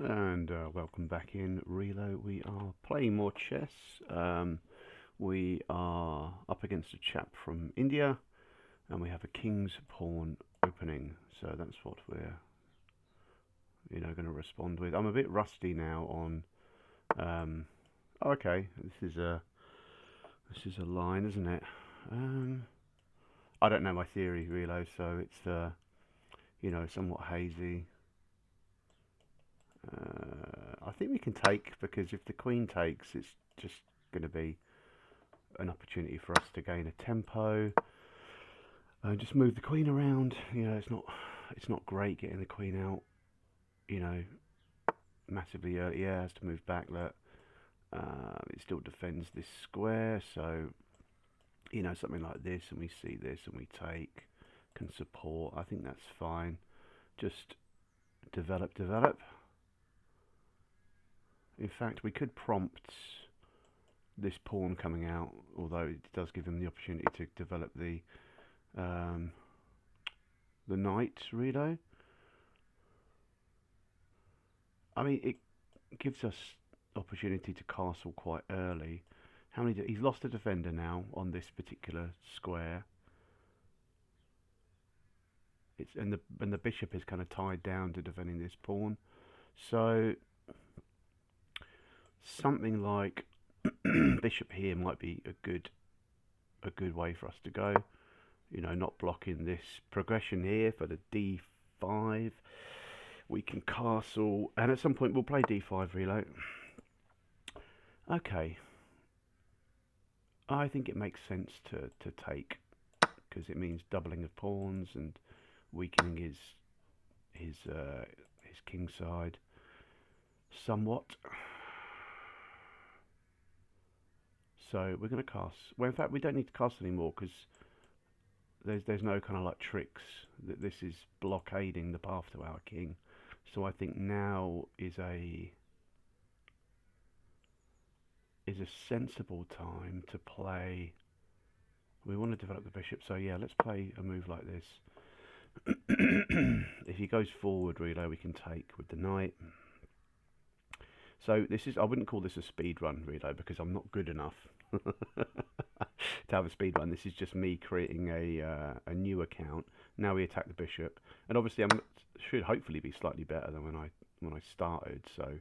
And welcome back in Realo. We are playing more chess. We are up against a chap from India, and we have a king's pawn opening. So that's what we're, going to respond with. I'm a bit rusty now on. Oh, okay, this is a line, isn't it? Um, I don't know my theory, Realo, so it's somewhat hazy. I think we can take because if the queen takes, it's just going to be an opportunity for us to gain a tempo and just move the queen around. It's not great getting the queen out. You know, massively early. Yeah, it has to move back. Look, it still defends this square, so something like this, and we see this, and we take can support. I think that's fine. Just develop, develop. In fact, we could prompt this pawn coming out, although it does give him the opportunity to develop um, the knight redo. I mean, it gives us opportunity to castle quite early. He's lost a defender now on this particular square. And the bishop is kind of tied down to defending this pawn. So something like bishop here might be a good way for us to go. Not blocking this progression here for the d5. We can castle, and at some point we'll play d5 reload. Okay, I think it makes sense to take because it means doubling of pawns and weakening his king side somewhat. So we're going to cast. Well, in fact, we don't need to cast anymore because there's no kind of like tricks that this is blockading the path to our king. So I think now is a sensible time to play. We want to develop the bishop, so yeah, let's play a move like this. If he goes forward, really, we can take with the knight. So I wouldn't call this a speed run, really, because I'm not good enough to have a speed run. This is just me creating a new account. Now we attack the bishop, and obviously I should hopefully be slightly better than when I started. So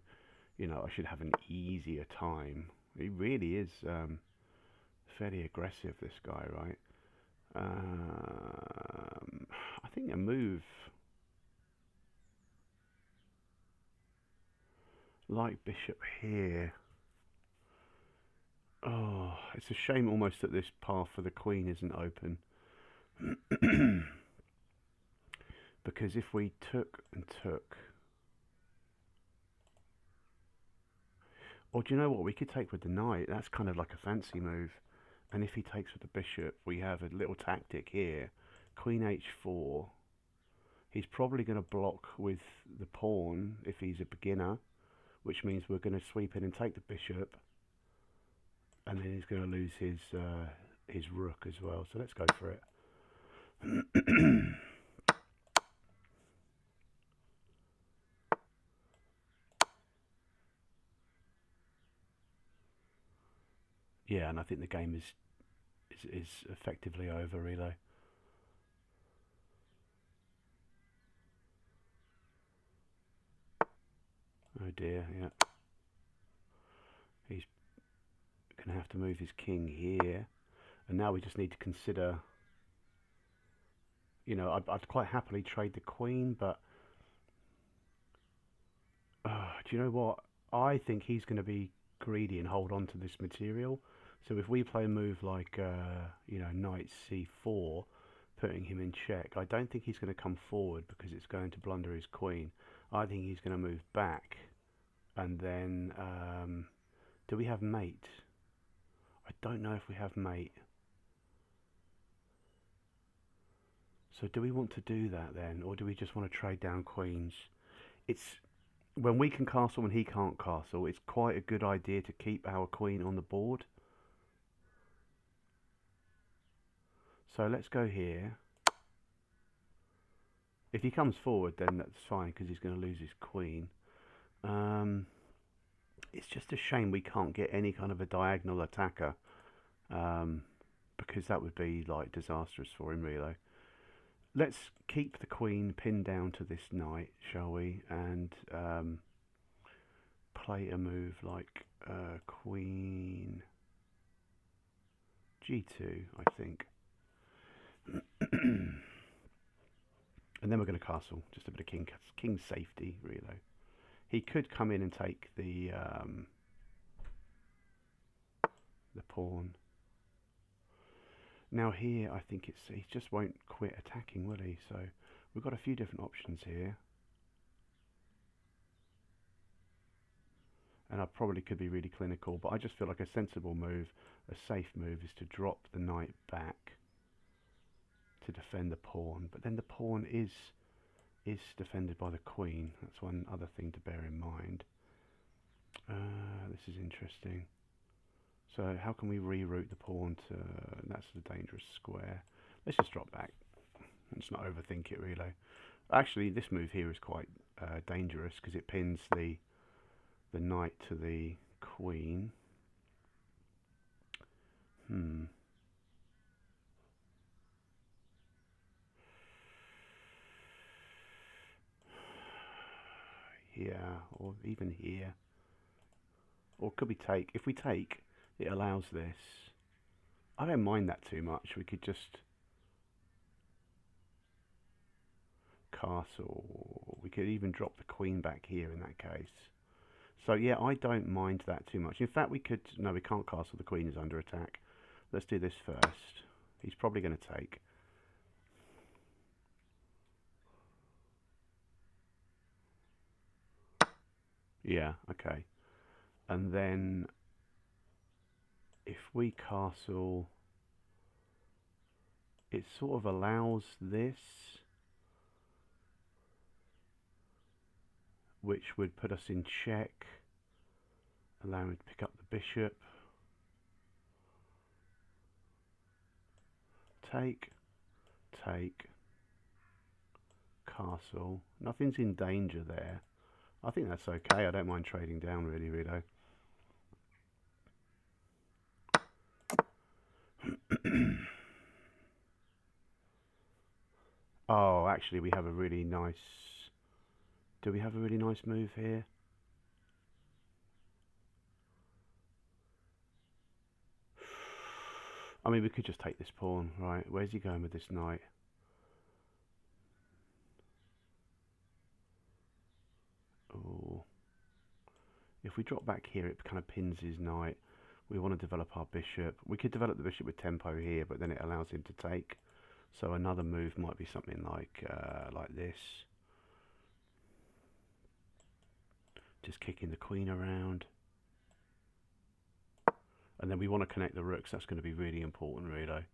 I should have an easier time. He really is fairly aggressive, this guy, right? I think a move like bishop here. Oh, it's a shame almost that this path for the queen isn't open. Because if we took and took... Or do you know what? We could take with the knight. That's kind of like a fancy move. And if he takes with the bishop, we have a little tactic here. Queen h4. He's probably going to block with the pawn if he's a beginner, which means we're going to sweep in and take the bishop, and then he's going to lose his rook as well. So let's go for it. Yeah, and I think the game is effectively over, Realo. Oh dear, yeah. He's going to have to move his king here, and now we just need to consider. I'd quite happily trade the queen, but do you know what? I think he's going to be greedy and hold on to this material. So if we play a move like, knight c4, putting him in check, I don't think he's going to come forward because it's going to blunder his queen. I think he's going to move back, and then do we have mate? I don't know if we have mate. So do we want to do that then, or do we just want to trade down queens? It's when we can castle and he can't castle, it's quite a good idea to keep our queen on the board. So let's go here. If he comes forward, then that's fine because he's going to lose his queen. it's just a shame we can't get any kind of a diagonal attacker, because that would be like disastrous for him, really. Let's keep the queen pinned down to this knight, shall we? And play a move like queen g2, I think. And then we're going to castle, just a bit of king safety, really. He could come in and take the pawn. Now here, I think he just won't quit attacking, will he? So we've got a few different options here. And I probably could be really clinical, but I just feel like a sensible move, a safe move, is to drop the knight back to defend the pawn. But then the pawn is defended by the queen. That's one other thing to bear in mind. This is interesting. So how can we reroute the pawn to... that's the dangerous square. Let's just drop back. Let's not overthink it, really. Actually, this move here is quite dangerous because it pins the knight to the queen. Here, or even here. Or could we take? If we take, it allows this. I don't mind that too much. We could just castle. We could even drop the queen back here in that case. So yeah, I don't mind that too much. In fact, we could... no, we can't castle. The queen is under attack. Let's do this first. He's probably going to take. Yeah, okay. And then if we castle, it sort of allows this, which would put us in check, allowing to pick up the bishop. Take, castle. Nothing's in danger there. I think that's okay. I don't mind trading down, really, Realo. Oh, actually, we have a really nice... do we have a really nice move here? I mean, we could just take this pawn, right? Where's he going with this knight? Oh. If we drop back here, it kind of pins his knight. We want to develop our bishop. We could develop the bishop with tempo here, but then it allows him to take. So another move might be something like this. Just kicking the queen around. And then we want to connect the rooks. That's going to be really important, really.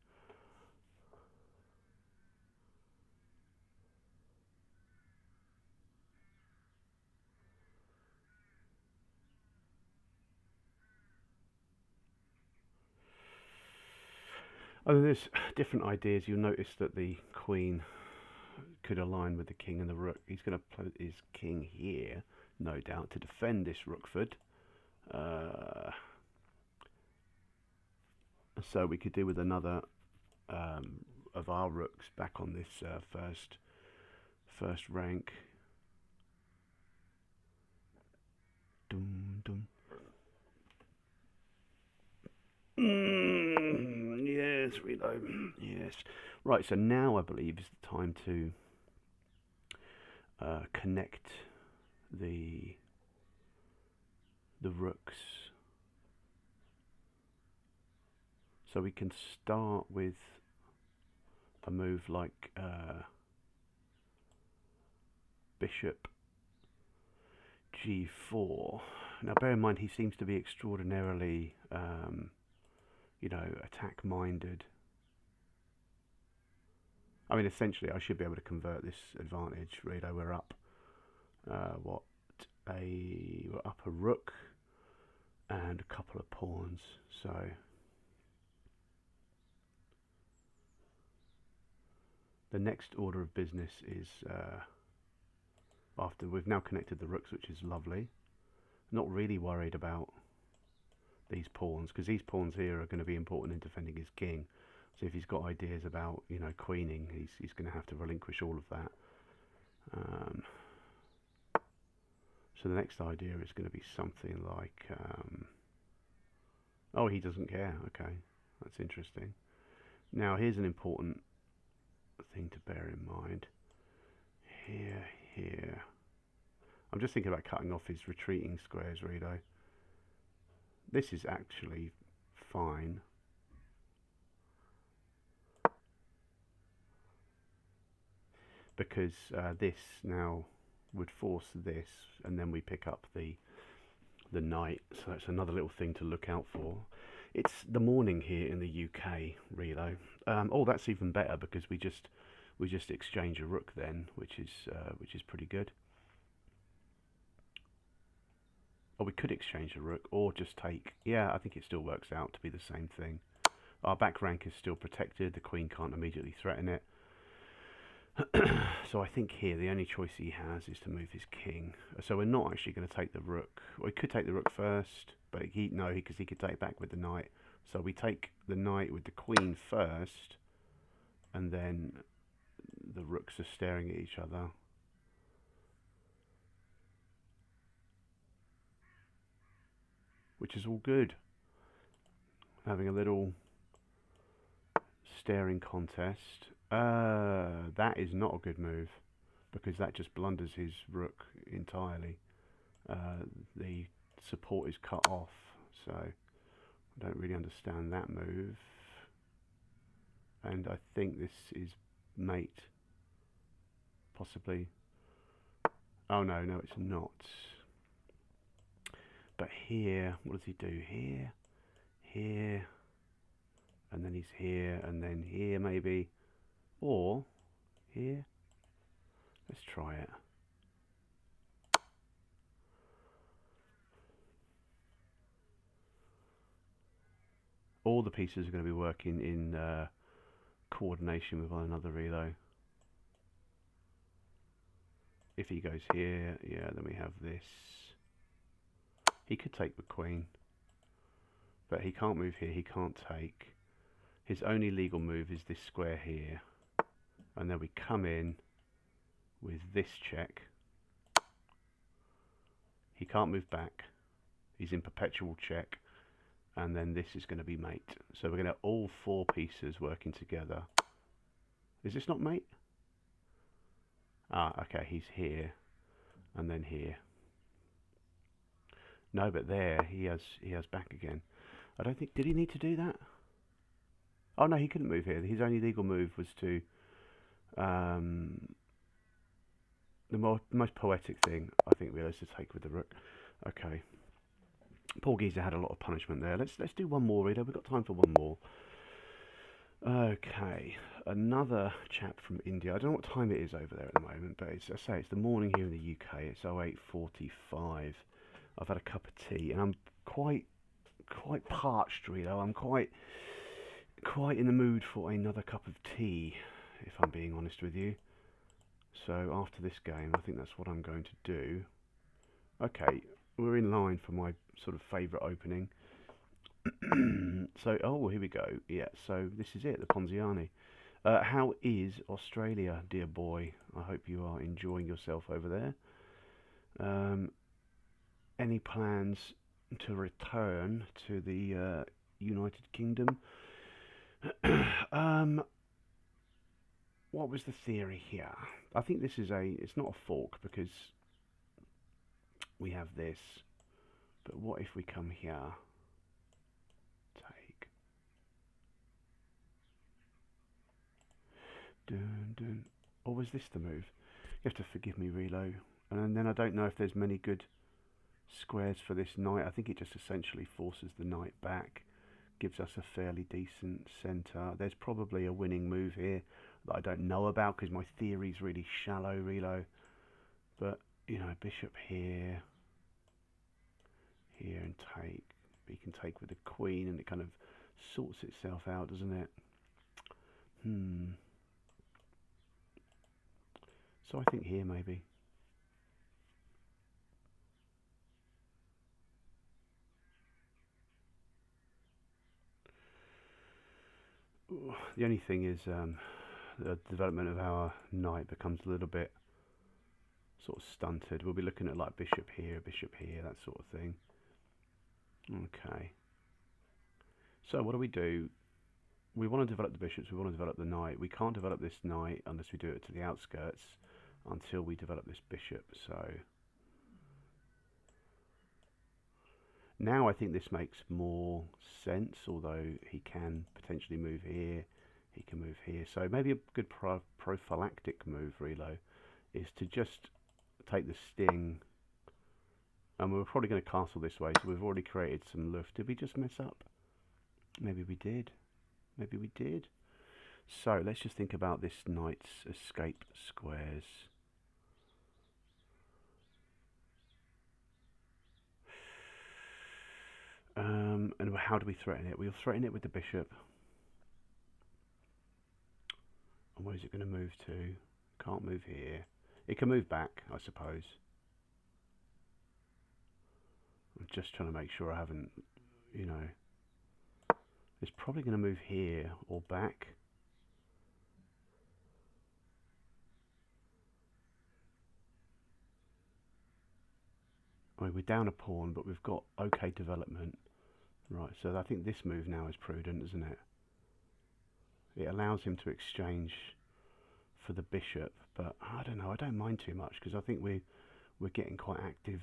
Oh, there's different ideas. You'll notice that the queen could align with the king and the rook. He's going to put his king here, no doubt, to defend this rookford. So we could do with another of our rooks back on this first rank. Dum dum. Yes, reload. Yes. Right, so now I believe is the time to connect the rooks. So we can start with a move like bishop g4. Now bear in mind he seems to be extraordinarily you know, attack minded. I mean, essentially I should be able to convert this advantage. Realo, we're up we're up a rook and a couple of pawns, so the next order of business is after we've now connected the rooks, which is lovely. Not really worried about these pawns, because these pawns here are going to be important in defending his king. So if he's got ideas about, you know, queening, he's going to have to relinquish all of that. So the next idea is going to be something like, oh, he doesn't care. Okay, that's interesting. Now here's an important thing to bear in mind. Here. I'm just thinking about cutting off his retreating squares, Realo. This is actually fine. Because this now would force this, and then we pick up the knight. So that's another little thing to look out for. It's the morning here in the UK, Realo. Oh, that's even better, because we just exchange a rook then, which is pretty good. Or we could exchange a rook, or just take. Yeah, I think it still works out to be the same thing. Our back rank is still protected. The queen can't immediately threaten it. So I think here the only choice he has is to move his king. So we're not actually going to take the rook. We could take the rook first, but because he could take back with the knight. So we take the knight with the queen first, and then the rooks are staring at each other. Which is all good. Having a little staring contest. That is not a good move, because that just blunders his rook entirely. The support is cut off, so I don't really understand that move. And I think this is mate, possibly. Oh no, it's not. But here, what does he do? Here, and then he's here, and then here maybe. Or here. Let's try it. All the pieces are going to be working in coordination with one another, Realo. If he goes here, yeah, then we have this. He could take the queen, but he can't move here, he can't take. His only legal move is this square here. And then we come in with this check. He can't move back. He's in perpetual check. And then this is going to be mate. So we're going to have all four pieces working together. Is this not mate? Ah, okay, he's here. And then here. No, but there, he has back again. I don't think, did he need to do that? Oh no, he couldn't move here. His only legal move was to, the most poetic thing, I think, Realo, is to take with the rook. Okay. Poor geezer had a lot of punishment there. Let's do one more, Realo. We've got time for one more. Okay, another chap from India. I don't know what time it is over there at the moment, but I say it's the morning here in the UK. It's 08:45. I've had a cup of tea, and I'm quite parched, Realo. I'm quite in the mood for another cup of tea, if I'm being honest with you. So after this game, I think that's what I'm going to do. Okay, we're in line for my sort of favourite opening. So, oh, here we go. Yeah, so this is it, the Ponziani. How is Australia, dear boy? I hope you are enjoying yourself over there. Any plans to return to the United Kingdom? What was the theory here? I think this is it's not a fork, because we have this. But what if we come here? Take. Dun, dun. Or was this the move? You have to forgive me, Realo. And then I don't know if there's many good squares for this knight. I think it just essentially forces the knight back, gives us a fairly decent centre. There's probably a winning move here that I don't know about, because my theory's really shallow, Realo. But, you know, bishop here, and take. But you can take with the queen, and it kind of sorts itself out, doesn't it? So I think here maybe. The only thing is the development of our knight becomes a little bit sort of stunted. We'll be looking at like bishop here, that sort of thing. Okay. So what do? We want to develop the bishops, we want to develop the knight. We can't develop this knight unless we do it to the outskirts until we develop this bishop. So now I think this makes more sense, although he can potentially move here, he can move here. So maybe a good prophylactic move, Realo, is to just take the sting. And we're probably going to castle this way, so we've already created some luft. Did we just mess up? Maybe we did. Maybe we did. So let's just think about this knight's escape squares. And how do we threaten it? We'll threaten it with the bishop. And where is it going to move to? Can't move here. It can move back, I suppose. I'm just trying to make sure I haven't, you know. It's probably going to move here or back. I mean, we're down a pawn, but we've got okay development. Right, so I think this move now is prudent, isn't it? It allows him to exchange for the bishop, but I don't know, I don't mind too much because I think we're getting quite active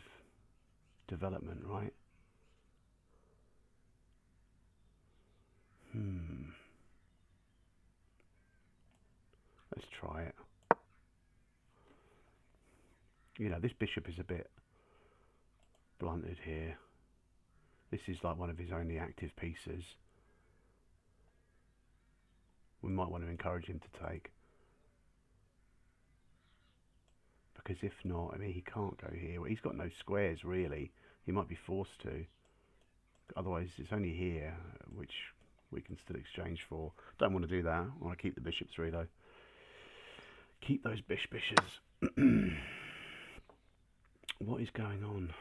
development, right? Let's try it. You know, this bishop is a bit blunted here. This is like one of his only active pieces. We might want to encourage him to take. Because if not, I mean, he can't go here. Well, he's got no squares, really. He might be forced to. Otherwise, it's only here, which we can still exchange for. Don't want to do that. I want to keep the bishops through, though. Keep those bishops. What is going on?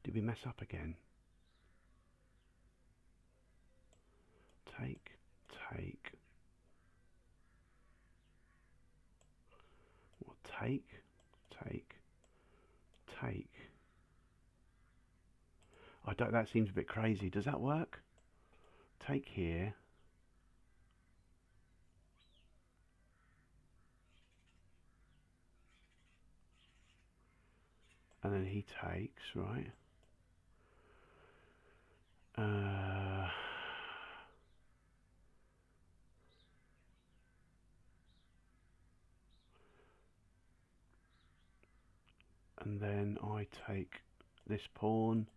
Did we mess up again? Take. What? Take. I don't. That seems a bit crazy. Does that work? Take here. And then he takes, right? And then I take this pawn.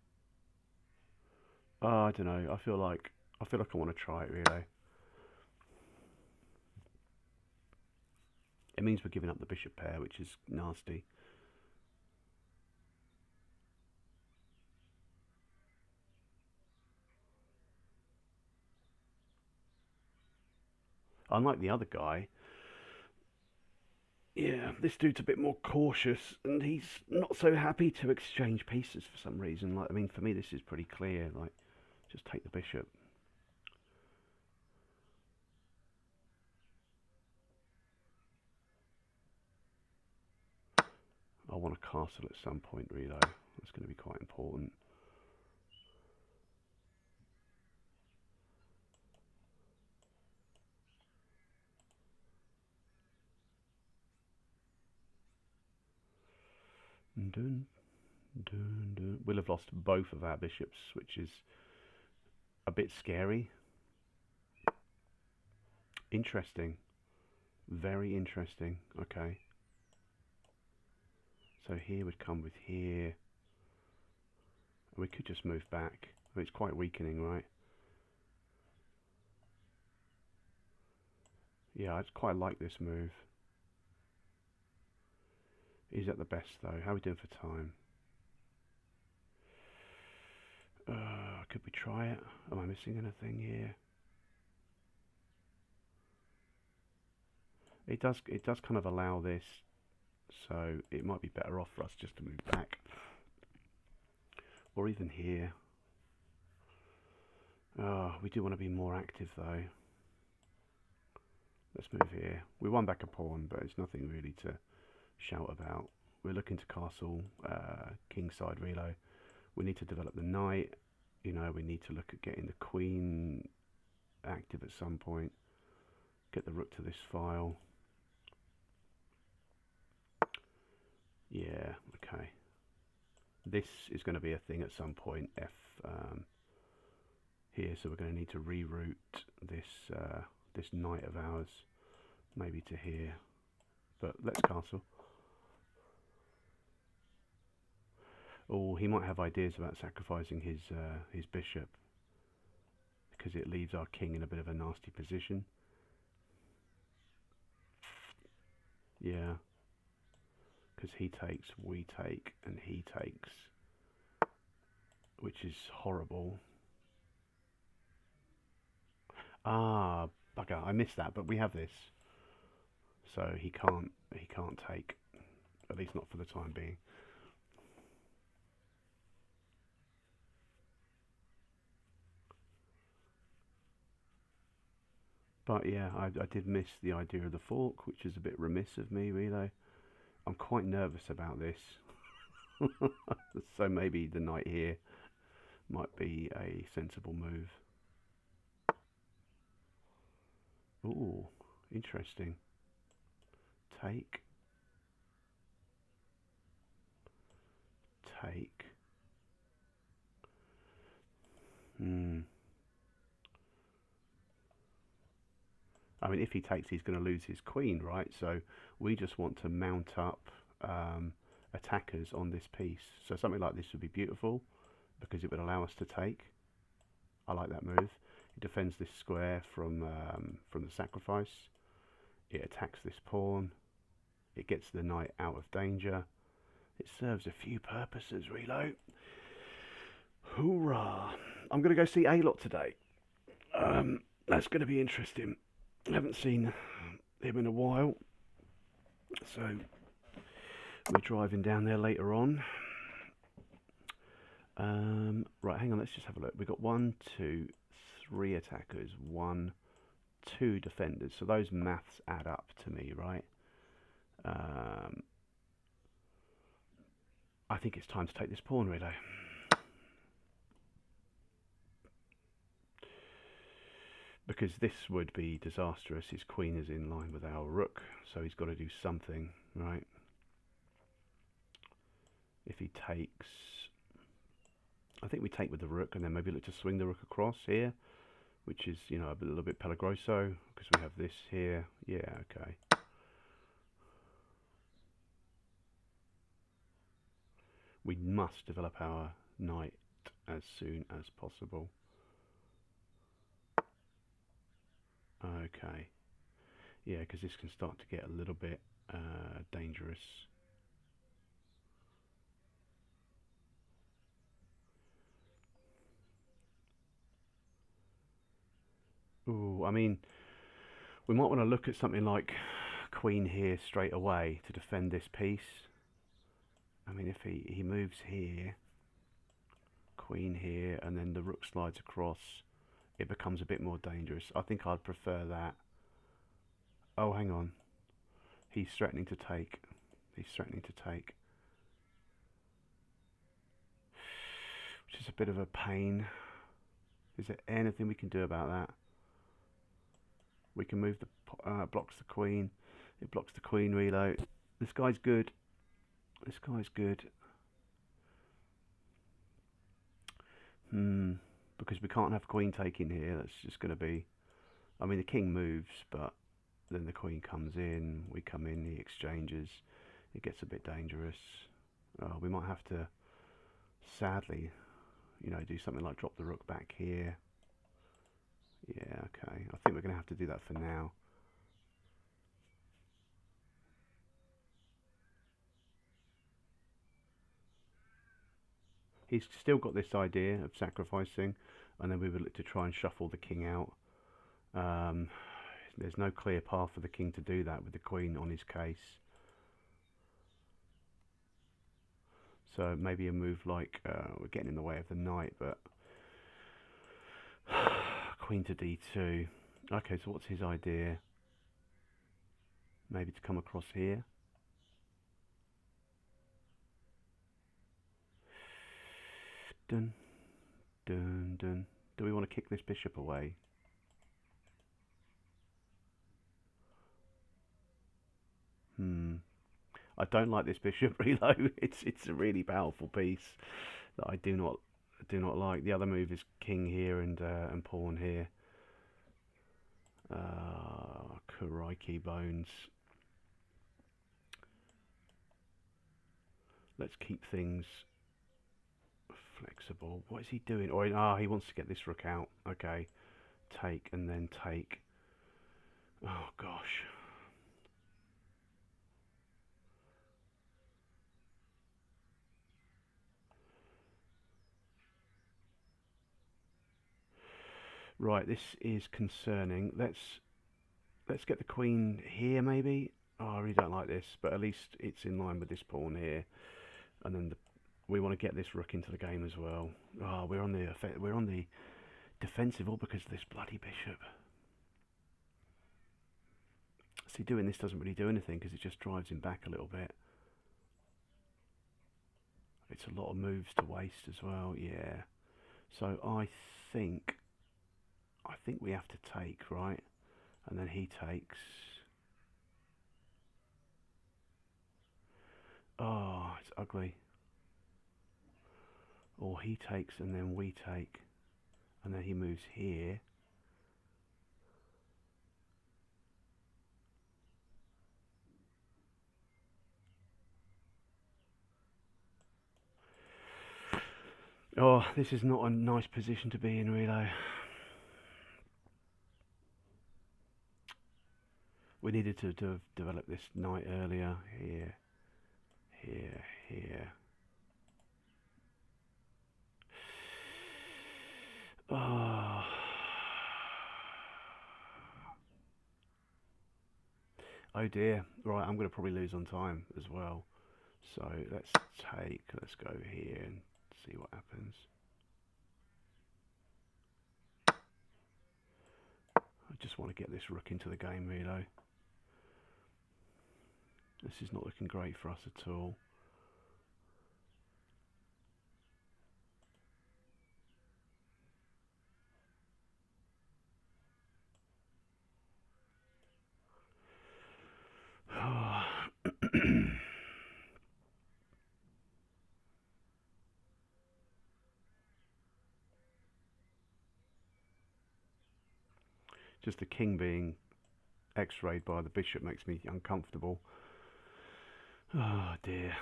Oh, I don't know. I feel like I want to try it, really. It means we're giving up the bishop pair, which is nasty. Unlike the other guy, yeah, this dude's a bit more cautious, and he's not so happy to exchange pieces for some reason. Like, I mean, for me, this is pretty clear. Like, just take the bishop. I want a castle at some point, Realo. That's going to be quite important. Dun, dun, dun. We'll have lost both of our bishops, which is a bit scary. Interesting. Very interesting. Okay. So here would come with here. We could just move back. I mean, it's quite weakening, right? Yeah, I quite like this move. Is that the best, though? How are we doing for time? Could we try it? Am I missing anything here? It does kind of allow this, so it might be better off for us just to move back. Or even here. Oh, we do want to be more active though. Let's move here. We won back a pawn, but it's nothing really to shout about. We're looking to castle, kingside Realo. We need to develop the knight. You know, we need to look at getting the queen active at some point. Get the rook to this file. Yeah, okay. This is going to be a thing at some point, F here, so we're going to need to reroute this this knight of ours, maybe to here. But let's castle. Oh, he might have ideas about sacrificing his bishop, because it leaves our king in a bit of a nasty position. Yeah, because he takes, we take, and he takes, which is horrible. Ah, bugger! I missed that, but we have this, so he can't take, at least not for the time being. But yeah, I did miss the idea of the fork, which is a bit remiss of me, really. I'm quite nervous about this. So maybe the knight here might be a sensible move. Ooh, interesting. Take. Take. I mean, if he takes, he's going to lose his queen, right? So we just want to mount up attackers on this piece. So something like this would be beautiful because it would allow us to take. I like that move. It defends this square from the sacrifice. It attacks this pawn. It gets the knight out of danger. It serves a few purposes, Realo. Hoorah! I'm going to go see A-Lot today. That's going to be interesting. I haven't seen him in a while. So we're driving down there later on. Right, hang on, let's just have a look. We've got 1, 2, 3 attackers, 1, 2 defenders. So those maths add up to me, right? I think it's time to take this pawn, Realo. Because this would be disastrous. His queen is in line with our rook, so he's got to do something, right? If he takes, I think we take with the rook and then maybe look to swing the rook across here, which is, you know, a little bit peligroso because we have this here. Yeah, okay. We must develop our knight as soon as possible. Okay. Yeah, because this can start to get a little bit dangerous. Ooh, I mean, we might want to look at something like queen here straight away to defend this piece. I mean, if he moves here, queen here, and then the rook slides across, it becomes a bit more dangerous. I think I'd prefer that. Oh, hang on. He's threatening to take. He's threatening to take. Which is a bit of a pain. Is there anything we can do about that? We can move the blocks the queen. It blocks the queen reload. This guy's good. This guy's good. Because we can't have queen taking here. That's just going to be... I mean, the king moves, but then the queen comes in. We come in, he exchanges. It gets a bit dangerous. We might have to, sadly, you know, do something like drop the rook back here. Yeah, okay. I think we're going to have to do that for now. He's still got this idea of sacrificing, and then we would look to try and shuffle the king out. There's no clear path for the king to do that with the queen on his case. So maybe a move like, we're getting in the way of the knight, but queen to d2. Okay, so what's his idea? Maybe to come across here. Dun, dun, dun. Do we want to kick this bishop away? I don't like this bishop reload. It's a really powerful piece that I do not like. The other move is king here and pawn here. Crikey bones. Let's keep things flexible. What is he doing? Oh, he wants to get this rook out. Okay, take and then take. Oh gosh. Right, this is concerning. Let's get the queen here maybe. Oh, I really don't like this, but at least it's in line with this pawn here, and then we want to get this rook into the game as well. Oh, we're on the defensive all because of this bloody bishop. See, doing this doesn't really do anything because it just drives him back a little bit. It's a lot of moves to waste as well. Yeah. So I think we have to take, right? And then he takes. Oh, it's ugly. Or he takes and then we take. And then he moves here. Oh, this is not a nice position to be in, Realo. We needed to develop this knight earlier. Here, here, here. Oh. Oh dear. Right, I'm going to probably lose on time as well. So let's go here and see what happens. I just want to get this rook into the game, Realo. This is not looking great for us at all. Just the king being x-rayed by the bishop makes me uncomfortable. Oh dear.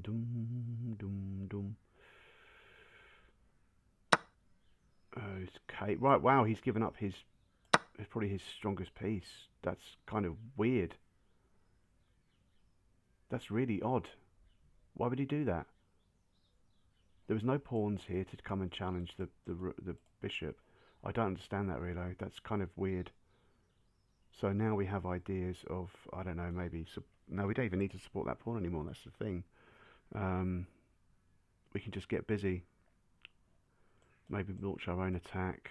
Dum, dum, dum. Okay, right, wow, he's given up probably his strongest piece. That's kind of weird. That's really odd. Why would he do that? There was no pawns here to come and challenge the bishop. I don't understand that, really. That's kind of weird. So now we have ideas of, I don't know, maybe... No, we don't even need to support that pawn anymore. That's the thing. We can just get busy. Maybe launch our own attack.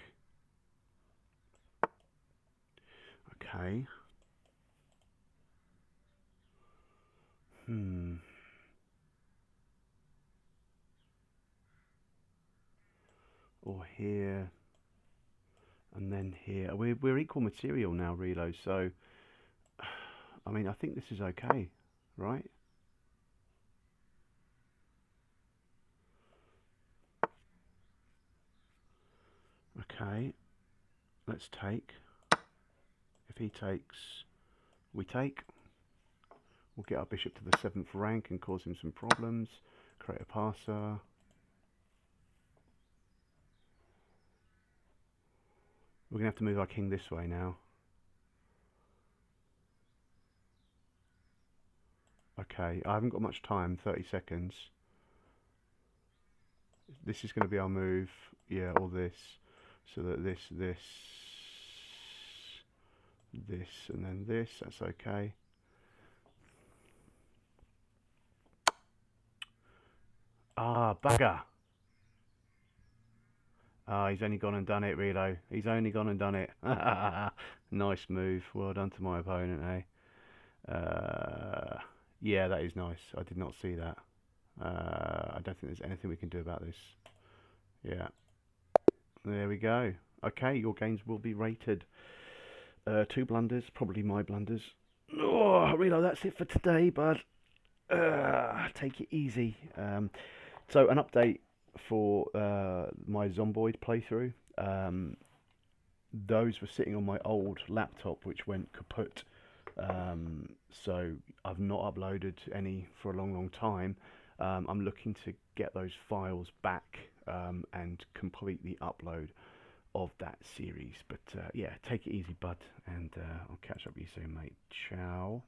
Okay. Or here. And then here. We're equal material now, Realo. So, I mean, I think this is okay, right? Okay. Let's take. If he takes, we take. We'll get our bishop to the 7th rank and cause him some problems. Create a passer. We're going to have to move our king this way now. Okay, I haven't got much time, 30 seconds. This is going to be our move. Yeah, or this. So that this, and then this. That's okay. Ah, bugger. Ah, he's only gone and done it, Realo. He's only gone and done it. Nice move. Well done to my opponent, eh? Yeah, that is nice. I did not see that. I don't think there's anything we can do about this. Yeah, there we go. Okay, your games will be rated. Two blunders, probably my blunders. Oh, Realo, that's it for today, bud. Take it easy. So an update for my Zomboid playthrough. Those were sitting on my old laptop, which went kaput. So I've not uploaded any for a long, long time. I'm looking to get those files back and complete the upload of that series. But yeah, take it easy, bud, and I'll catch up with you soon, mate. Ciao.